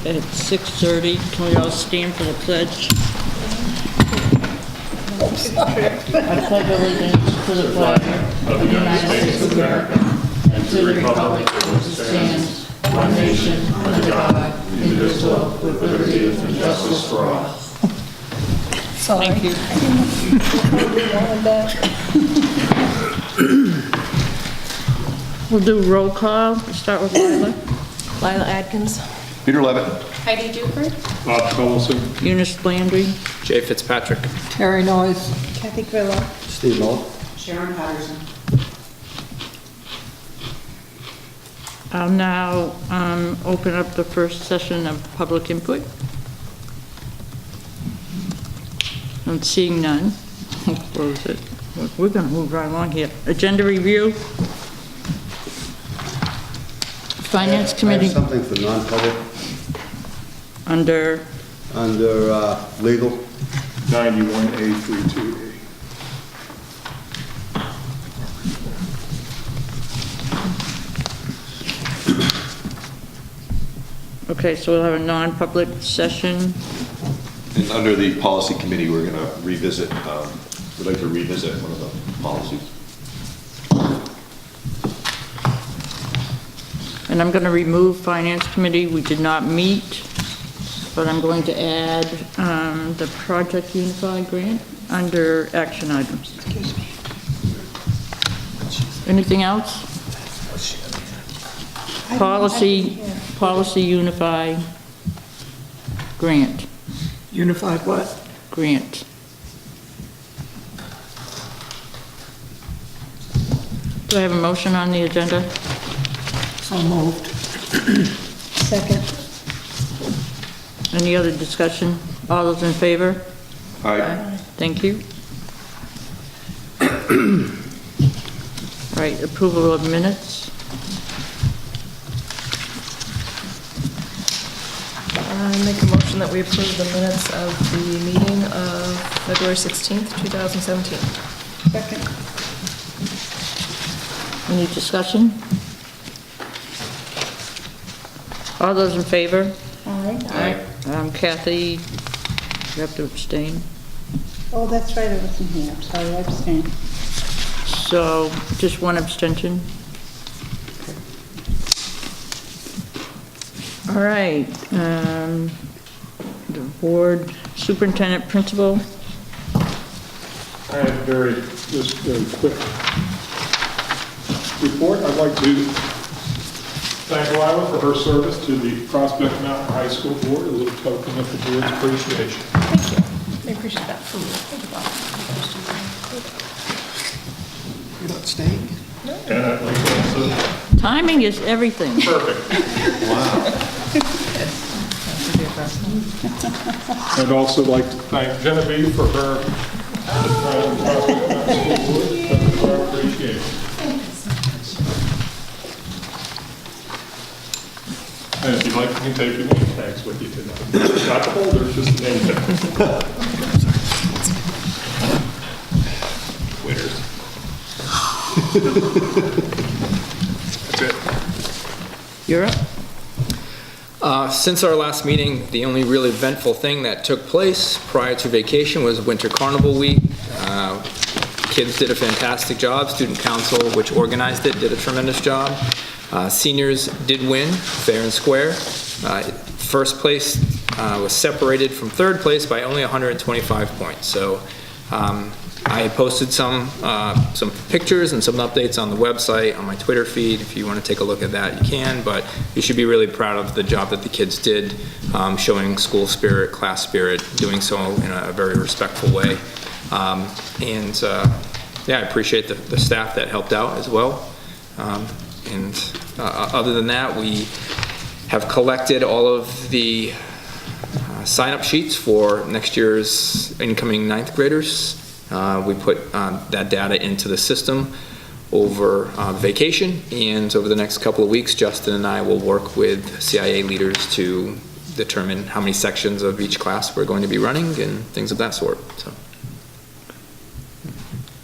at 6:30. Can we all stand for the pledge? I pledge allegiance to the flag of the United States of America and to the republic for which it stands, one nation, under God, indivisible, with liberty and justice for all. Sorry. Thank you. We'll do roll call. We'll start with Lila. Lila Adkins. Peter Levitt. Heidi Duper. Bob Collison. Eunice Landry. Jay Fitzpatrick. Terry Noyes. Kathy Grillo. Steve Muller. Sharon Patterson. I'll now open up the first session of public input. I'm seeing none. I'll close it. We're going to move right along here. Agenda review. Finance I Committee have something for non-public under, legal. 91A32A. okay, so we'll have a non-public session. And under the policy committee, we're going to revisit, we'd like to revisit one of the policies. And I'm going to remove Finance Committee. We did not meet, but I'm going to add the Project Unified grant under action items. Excuse me. Anything else? Policy Unify grant. Unified what? Grant. Do I have a motion on the agenda? So moved. Second. Any other discussion? All those in favor? Aye. Thank you. Right, approval of minutes. I make a motion that we approve the minutes of the meeting of February 16th, 2017. Second. Any discussion? All those in favor? Aye. Kathy, you have to abstain. Oh, that's right, I wasn't here. I'm sorry, I abstained. So, just one abstention? All right, the board superintendent principal. I have just very quick report. I'd like to thank Lila for her service to the Prospect Mountain High School Board, a little token of the board's appreciation. Thank you. I appreciate that. Thank you, Bob. You're not staying? And I'd like to also, Timing is everything. perfect. I'd also like to thank Genevieve for her Prospect Mountain School Board, token of our appreciation. And if you'd like, you can take your name tags with you tonight. Not the holders, just the name tags. Winners. That's it. You're up. Since our last meeting, the only really eventful thing that took place prior to vacation was Winter Carnival Week. Kids did a fantastic job. Student Council, which organized it, did a tremendous job. Seniors did win, fair and square. First place was separated from third place by only 125 points. So I posted some pictures and some updates on the website, on my Twitter feed. If you want to take a look at that, you can, but you should be really proud of the job that the kids did, showing school spirit, class spirit, doing so in a very respectful way. Yeah, I appreciate the staff that helped out as well. Other than that, we have collected all of the sign-up sheets for next year's incoming ninth graders. We put that data into the system over vacation, and over the next couple of weeks, Justin and I will work with CIA leaders to determine how many sections of each class we're going to be running and things of that sort. So.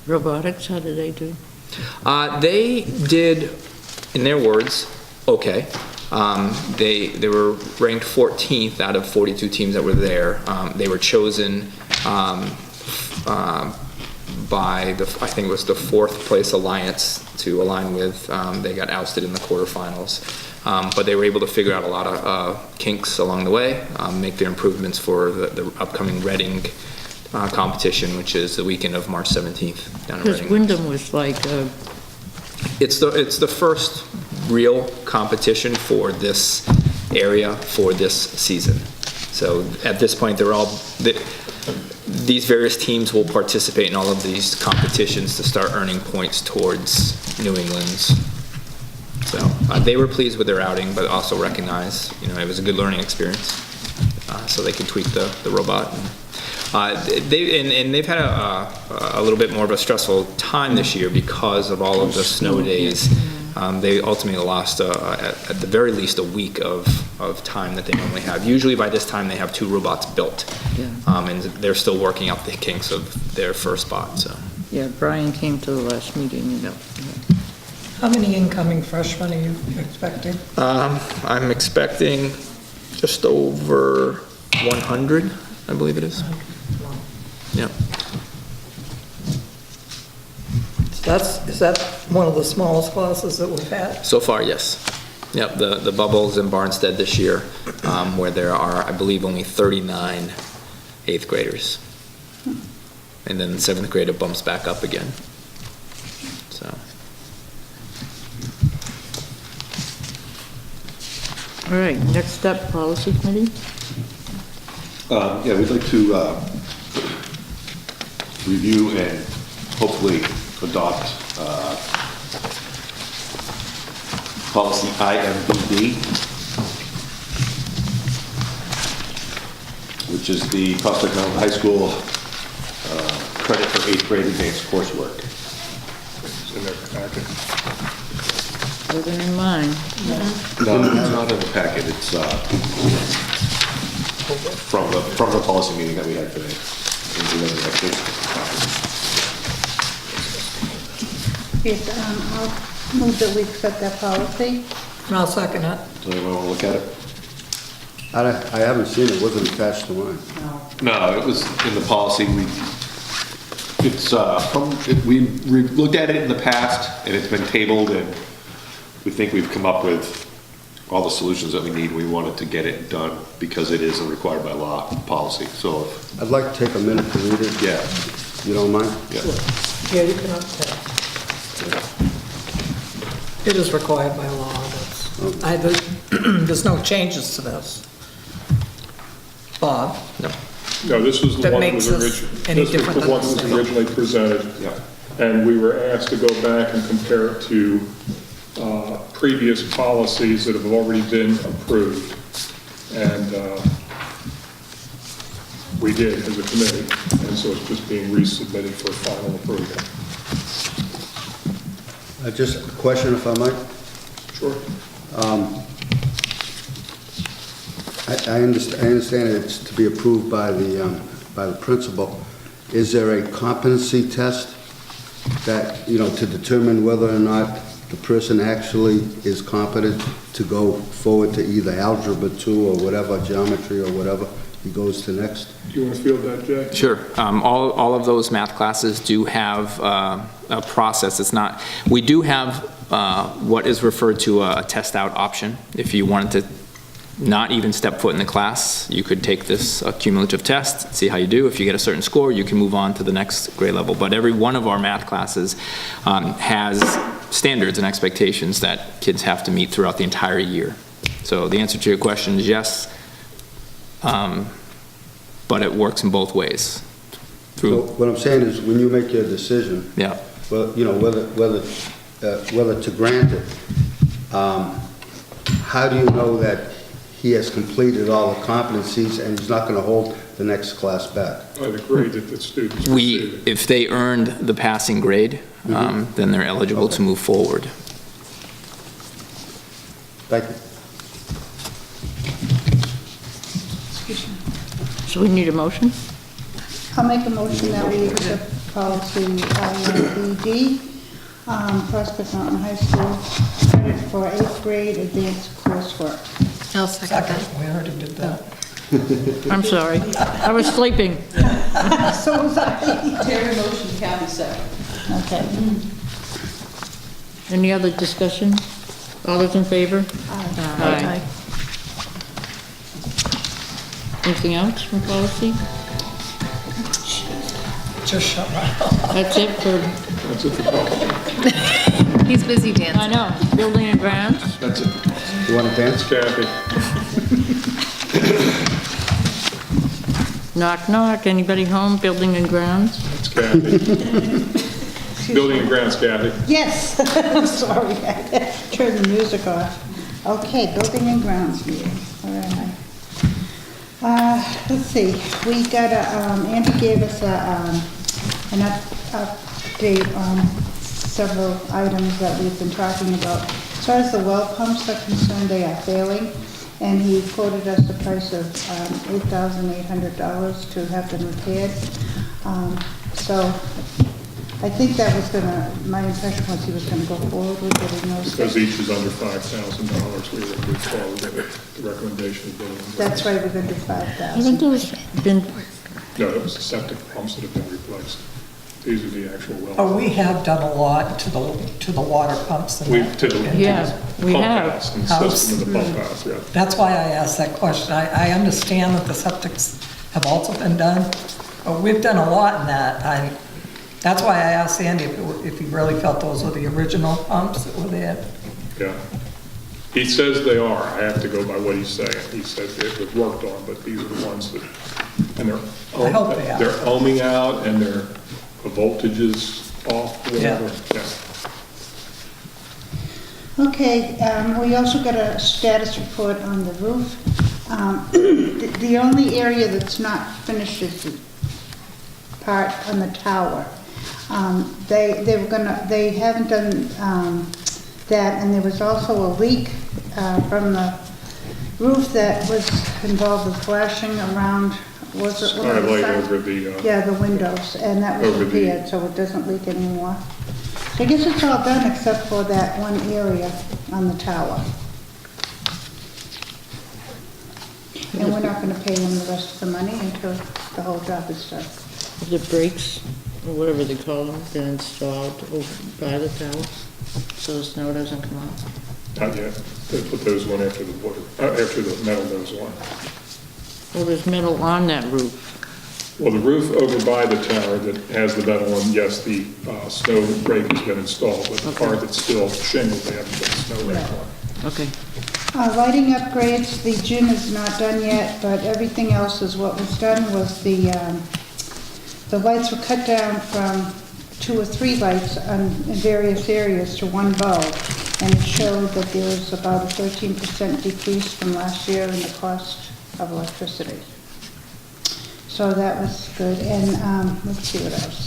Robotics, how did they do? They did, in their words, okay. They were ranked 14th out of 42 teams that were there. They were chosen by I think it was the 4th place alliance to align with. They got ousted in the quarterfinals. But they were able to figure out a lot of kinks along the way, make their improvements for the upcoming Reading competition, which is the weekend of March 17th down in Because Reading. Wyndham was like, It's the first real competition for this area for this season. So at this point, these various teams will participate in all of these competitions to start earning points towards New England's. So they were pleased with their outing, but also recognized, it was a good learning experience. So they could tweak the robot. They've had a little bit more of a stressful time this year because of all of the snow days. They ultimately lost, at the very least, a week of time that they normally have. Usually by this time, they have 2 robots built. Yeah. And they're still working out the kinks of their first spot, so. yeah, Brian came to the last meeting, How many incoming freshmen are you expecting? I'm expecting just over 100, I believe it is. Yeah. Is that one of the smallest classes that we've had? So far, yes. Yep, the Bubbles in Barnstead this year, where there are, I believe, only 39 8th graders. And then 7th grade, it bumps back up again. So. All right, next up, policy committee? Yeah, we'd like to review and hopefully adopt policy IMBD, which is the Prospect Mountain High School credit for 8th grade advanced coursework. It's in their packet. Wasn't in mine. No, it's not in the packet, it's from the policy meeting that we had today. Yes, I'll move that we accept that policy. And I'll second it. Does anyone want to look at it? I haven't seen it, wasn't attached to mine. No, it was in the policy. We looked at it in the past, and it's been tabled, and we think we've come up with all the solutions that we need. We wanted to get it done because it is a required by law policy, so, I'd like to take a minute to read it. yeah. You don't mind? Yeah. Yeah, you can update. It is required by law. There's no changes to this. Bob? No, this was the That one that makes was us originally, any this was different the than one that was this. originally presented. Yeah. And we were asked to go back and compare it to previous policies that have already been approved. And we did as a committee, and so it's just being resubmitted for final approval. Just a question, if I might. Sure. I understand it's to be approved by the principal. Is there a competency test that, to determine whether or not the person actually is competent to go forward to either Algebra 2 or whatever, geometry or whatever he goes to next? Do you want to field that, Jay? Sure. All of those math classes do have a process. It's not, we do have what is referred to a test out option. If you wanted to not even step foot in the class, you could take this cumulative test, see how you do. If you get a certain score, you can move on to the next grade level. But every one of our math classes has standards and expectations that kids have to meet throughout the entire year. So the answer to your question is yes, but it works in both ways. So what I'm saying is, when you make your decision, Yeah. well, whether to grant it, how do you know that he has completed all the competencies and he's not going to hold the next class back? By the grade that the students receive. If they earned the passing grade, then they're eligible to move forward. Thank you. So we need a motion? I'll make a motion that we accept policy IMBD Prospect Mountain High School, credit for 8th grade advanced coursework. I'll second Second, that. we already did that. I'm sorry, I was sleeping. So was I. Terry motion, Kathy second. Okay. Any other discussion? All those in favor? Aye. Anything else from policy? Just shut my mouth. That's it for, That's it for policy. He's busy I dancing. know, building and grounds? That's it for policy. You want to dance? Kathy, Knock, knock, anybody home, building and grounds? it's Kathy. Building and grounds, Kathy. Yes, sorry, I turned the music off. Okay, building and grounds meeting, where am I? Let's see, we got Andy gave us an update on several items that we've been talking about. As far as the well pumps are concerned, they are failing, and he quoted us the price of $8,800 to have them repaired. So I think that was my impression was he was gonna go forward with getting those. Because each is under $5,000, we were good forward with the recommendation of building and grounds. That's right, we're gonna do I 5,000. think there's been, No, it was the septic pumps that have been replaced. These are the actual well. Oh, we have done a lot to the water pumps and We, that. to the Yeah, we pump have. house and House. system of the pump house, yeah. That's why I asked that question. I understand that the septics have also been done, but we've done a lot in that. That's why I asked Andy if he really felt those were the original pumps that were there. Yeah. He says they are. I have to go by what he's saying. He said it was worked on, but these are the ones that, and I hope they are. they're ohming out and their voltage is off, whatever. Yeah. Okay, we also got a status report on the roof. The only area that's not finished is the part on the tower. They haven't done that, and there was also a leak from the roof that was involved with flashing around, was it? Skylight over the, Yeah, the windows, and that was over the- repaired, so it doesn't leak anymore. So I guess it's all done except for that one area on the tower. And we're not gonna pay them the rest of the money until the whole job is done. the brakes, or whatever they call them, been installed over by the tower, so the snow doesn't come out. not yet. They put those one after the water, after the metal goes on. Well, there's metal on that roof. Well, the roof over by the tower that has the metal on, yes, the snow rake has been installed, but the part that's still shingled, they haven't put the snow rake on. Okay. Lighting upgrades, the gym is not done yet, but everything else is what was done was the lights were cut down from 2 or 3 lights in various areas to 1 bulb. And it showed that there was about a 13% decrease from last year in the cost of electricity. So that was good. And let's see what else.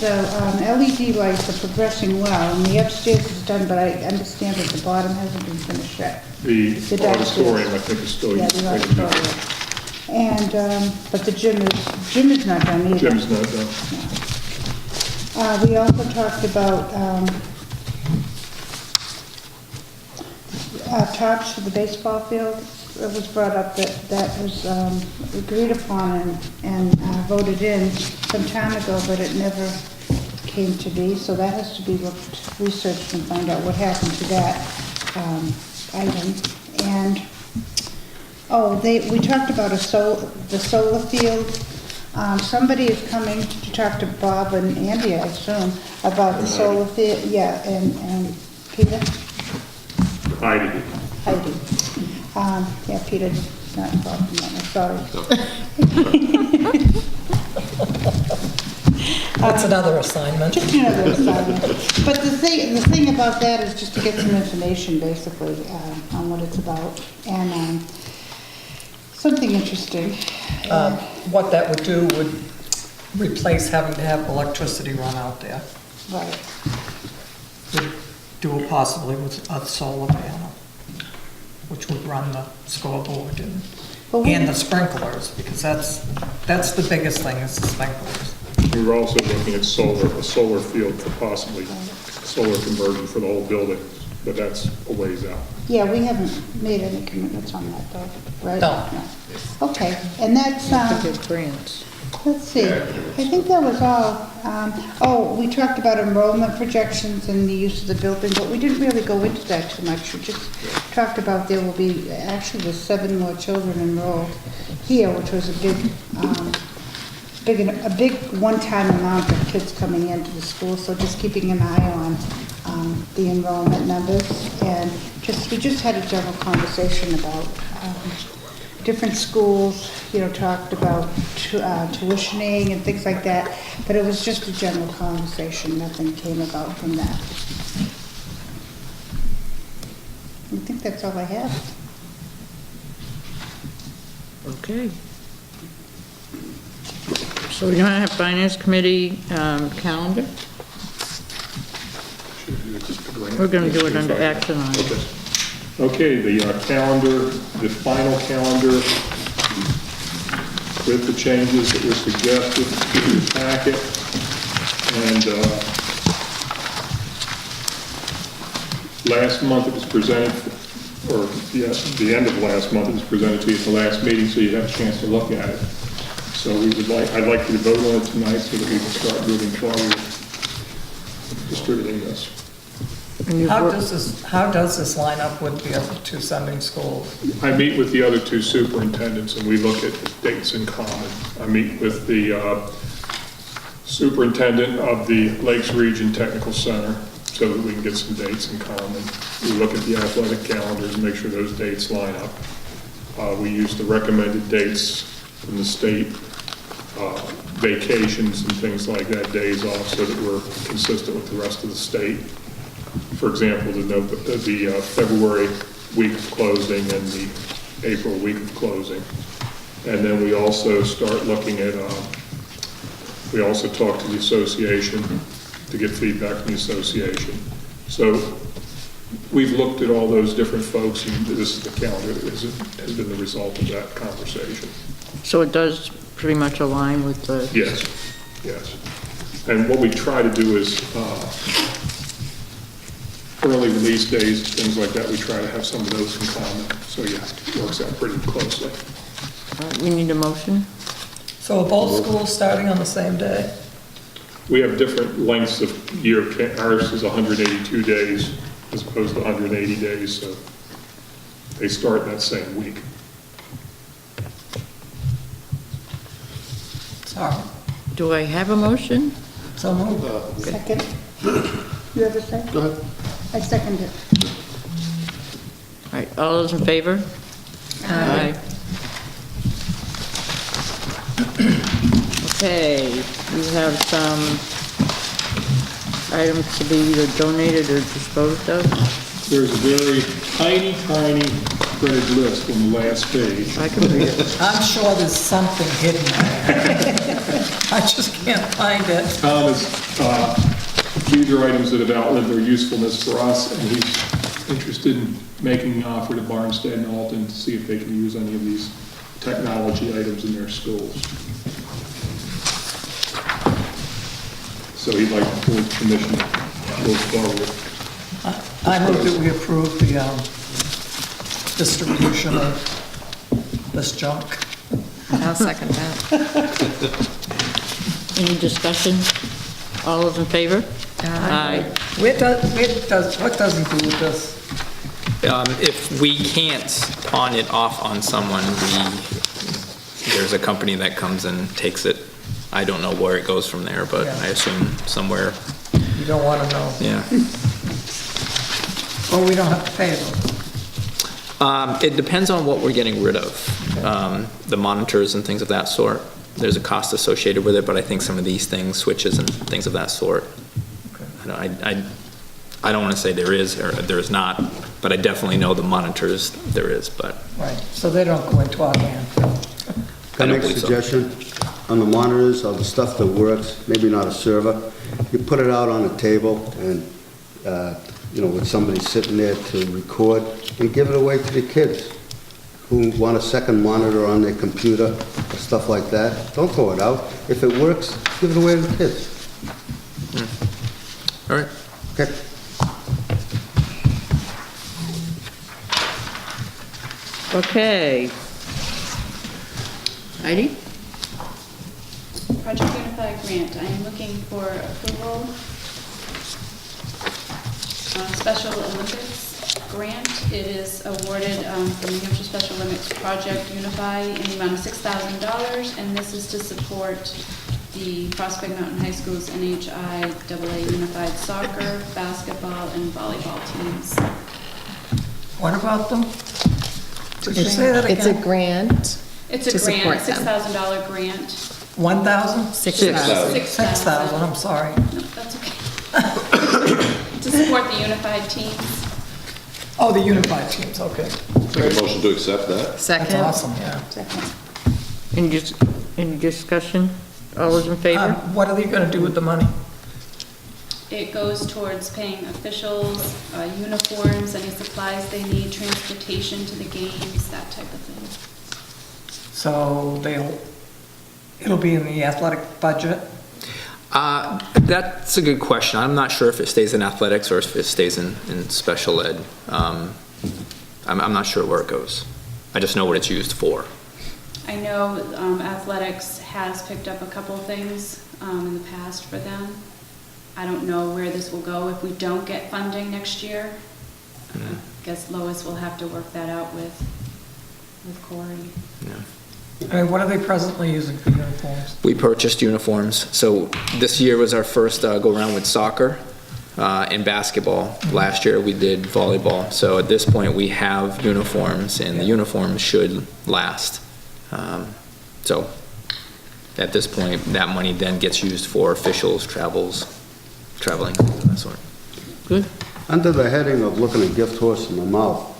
The LED lights are progressing well, and the upstairs is done, but I understand that the bottom hasn't been finished yet. The The downstairs. auditorium, I think, is still. Yeah, the auditorium. And, but the gym is not done either. Jim's not done. We also talked about, tops for the baseball field. It was brought up that was, agreed upon and voted in some time ago, but it never came to be. So that has to be researched and find out what happened to that, item. And, we talked about the solar field. Somebody is coming to talk to Bob and Andy, I assume, about the solar field, yeah, and Peter? Heidi. Heidi. Yeah, Peter's not involved in that, I'm sorry. That's another assignment. Just another assignment. But the thing about that is just to get some information, basically, on what it's about, and, something interesting. What that would do would replace having to have electricity run out there. Right. do it possibly with a solar panel, which would run the scoreboard But we- and the sprinklers, because that's the biggest thing, is the sprinklers. We were also looking at a solar field for possibly solar conversion for the whole building, but that's a ways out. Yeah, we haven't made any commitments on that though, right? No. Okay, and that's, Good grants. let's see, I think that was all. Oh, we talked about enrollment projections and the use of the building, but we didn't really go into that too much. We just talked about there will be, actually there's 7 more children enrolled here, which was a big one-time amount of kids coming into the school, so just keeping an eye on the enrollment numbers. And we just had a general conversation about different schools, talked about tuitioning and things like that, but it was just a general conversation, nothing came about from that. I think that's all I have. Okay. So we're gonna have finance committee calendar? We're gonna do it under action items. Okay, the calendar, the final calendar with the changes that were suggested in the packet. And last month it was presented, or yes, the end of last month it was presented to you at the last meeting, so you have a chance to look at it. So I'd like you to vote on it tonight so that we can start moving forward, distributing this. And you've How wor- does this line up with the other 2 sending schools? I meet with the other 2 superintendents and we look at dates in common. I meet with the superintendent of the Lakes Region Technical Center so that we can get some dates in common. We look at the athletic calendars and make sure those dates line up. We use the recommended dates from the state, vacations and things like that, days off, so that we're consistent with the rest of the state. For example, the February week of closing and the April week of closing. And then we also start looking at, we also talk to the association to get feedback from the association. So we've looked at all those different folks, and this is the calendar that has been the result of that conversation. So it does pretty much align with the... Yes, yes. And what we try to do is, early release days, things like that, we try to have some of those in common. So yeah, it works out pretty closely. We need a motion? So are both schools starting on the same day? We have different lengths of year. Ours is 182 days as opposed to 180 days, so they start that same week. Sorry. Do I have a motion? So moved. Second. You have a second? Go ahead. I second it. All right, all those in favor? Aye. Okay, we have some items to be either donated or disposed of. There's a very tiny, tiny printed list on the last page. I can read it. I'm sure there's something hidden there. I just can't find it. These are items that have outlived their usefulness for us, and he's interested in making an offer to Barnstead and Alton to see if they can use any of these technology items in their schools. So he'd like the board's permission to go forward. I move that we approve the distribution of this junk. I'll second that. Any discussion? All those in favor? Aye. What does he do with this? If we can't pawn it off on someone, there's a company that comes and takes it. I don't know where it goes from there, but Yeah. I assume somewhere, You don't want to know. yeah. Or we don't have to pay them. It depends on what we're getting rid of. The monitors and things of that sort, there's a cost associated with it, but I think some of these things, switches and things of that sort, I don't want to say there is or there is not, but I definitely know the monitors there is, but Right, so they don't go into our landfill. Can I make a believe so. suggestion? On the monitors, of the stuff that works, maybe not a server, you put it out on a table and with somebody sitting there to record, and give it away to the kids who want a second monitor on their computer, or stuff like that. Don't throw it out. If it works, give it away to the kids. All right. Okay? Okay. Heidi? Project Unify grant, I am looking for approval. Special Olympics grant, it is awarded from New Hampshire Special Olympics Project Unify in the amount of $6,000, and this is to support the Prospect Mountain High School's NHIAA Unified Soccer, Basketball, and Volleyball teams. What about them? Did you say that It's a again? grant. It's a To grant, support a them. $6,000 grant. 1,000? 6,000. 6,000, I'm sorry. No, that's okay. To support the unified teams. Oh, the unified teams, okay. Make a motion to accept that? That's Second. awesome, yeah. Any discussion? All those in favor? What are they gonna do with the money? It goes towards paying officials, uniforms, any supplies they need, transportation to the games, that type of thing. So it'll be in the athletic budget? That's a good question. I'm not sure if it stays in athletics or if it stays in special ed. I'm not sure where it goes. I just know what it's used for. I know athletics has picked up a couple things in the past for them. I don't know where this will go if we don't get funding next year. I guess Lois will have to work that out with Corey. I mean, what are they presently using for uniforms? We purchased uniforms. So this year was our first go-around with soccer and basketball. Last year we did volleyball. So at this point we have uniforms and the uniforms should last. So at this point, that money then gets used for officials, traveling, that sort. Good. Under the heading of looking a gift horse in the mouth,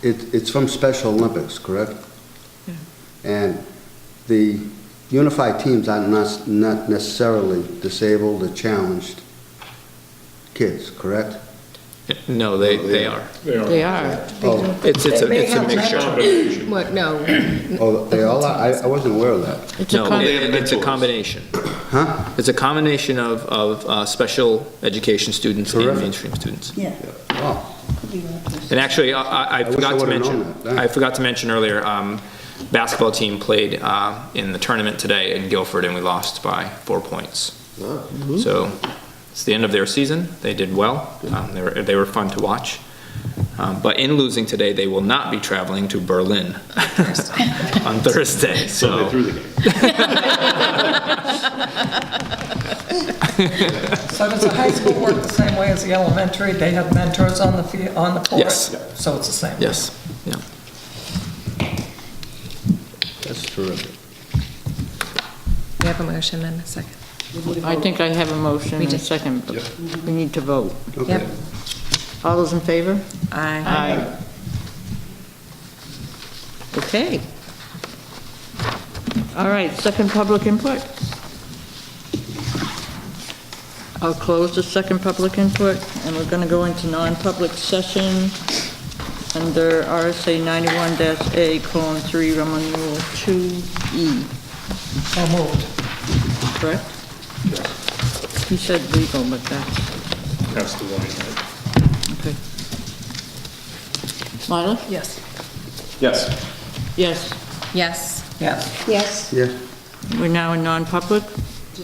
it's from Special Olympics, correct? And the unified teams are not necessarily disabled or challenged kids, correct? No, they are. They are. Oh, It's a mixture. What, no. oh, they all are? I wasn't aware of that. It's a No, con- it's a combination. Huh? It's a combination of special education students and Terrific. mainstream students. Yeah. Oh, And actually, I wish I forgot to would've mention, known that. I forgot to mention earlier, basketball team played in the tournament today in Guilford and we lost by 4 points. So it's the end of their season. They did well. They were fun to watch. But in losing today, they will not be traveling to Berlin on Thursday. So they threw the game. So does the high school work the same way as the elementary? They have mentors on the court? Yes. So it's the same? Yes, yeah. that's terrific. We have a motion and a second. I think I have a motion We and a did. second, but we need to vote. Okay. Yep. All those in favor? Aye. Aye. Okay. All right, second public input. I'll close the second public input, and we're gonna go into non-public session under RSA 91-A:3, Roman numeral 2E, So moved. correct? He said legal, but that's, That's the one. okay. Lila? Yes. Yes. Yes. Yes. Yes. Yes. Yeah. We're now in non-public.